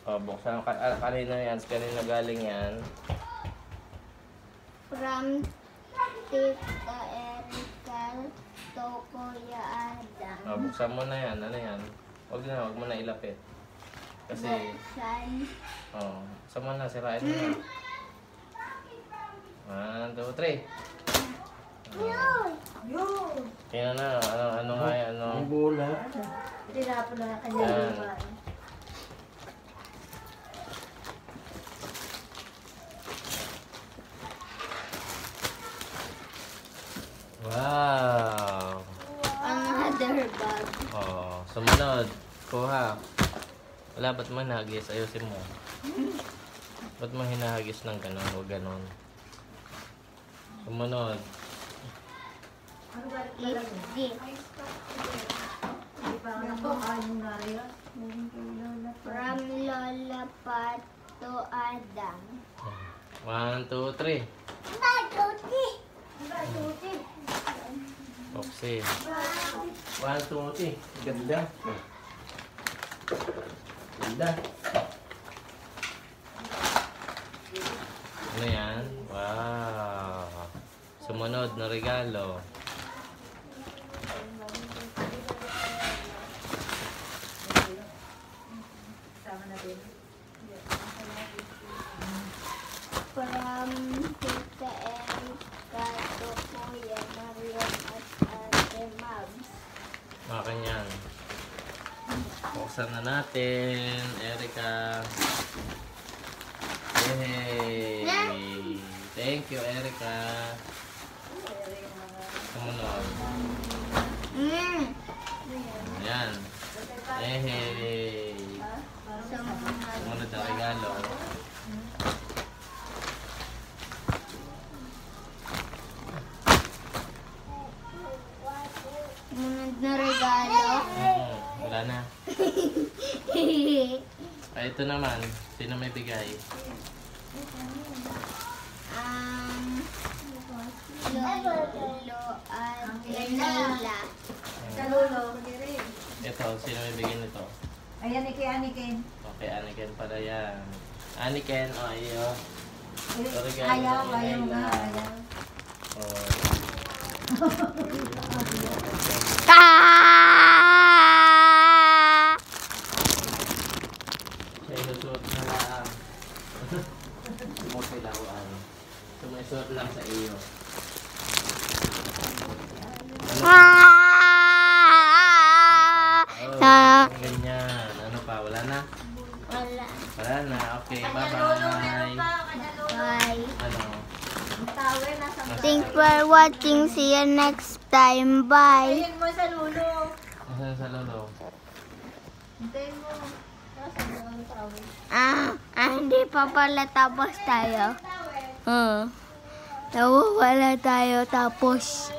O, buksan. Kanina yan. Kanina galing yan. From Tita Erica to Kuya Adam. O, buksan mo na yan. Ano yan? Huwag mo na ilapit. Kasi, Buksan. buksan mo na. Sirain mo na. 1, 2, 3. Tingnan na. Ano nga yan? Ano? Ang bola. Hindi na po na kanya Yan. lumaan. Wow! Another bag. Sumunod. Kuha. Wala, ba't mo hinahagis? Ayusin mo. Ba't mo hinahagis ng ganon? Huwag ganon. Sumunod. Ano ba ito lang? Gift. Hindi pa ako nakakain yung nariyo. From Lola Pat to Adam. 1, 2, 3. Tuti. Foxy. 1, 2, 3. Ganda. Ganda. Ano yan? Wow. Sumunod na regalo. Sama natin. From Tita Erica to Kuya Marian at Ate Mabs. Akin yan. Buksan na natin, Erica. Yay! Thank you, Erica. Sumunod. Ayan. Yay! Sumunod na regalo. Munod na regalo. Wala na. Ay, ito naman. Sino may bigay? Lolo Adelila. Sa lulo. Ito, sino may bigay nito? Ayan ni kay Anikin. Okay, Aniken pala yan. Aniken, iyo. Ayaw nga. Ayaw. Oh. Siya inusuot na lang. Sumusilawan. Sumusuot lang sa iyo. Ganyan. Ano pa? Wala na? Wala. Wala na. Okay, bye-bye. Bye. Ano? Thanks for watching. See you next time. Bye. Ayan mo sa lulo. Nasaan sa lolo? Hintayin mo. Nasaan mo ang tawel? Hindi pa pala tapos tayo. Nawawala tayo tapos.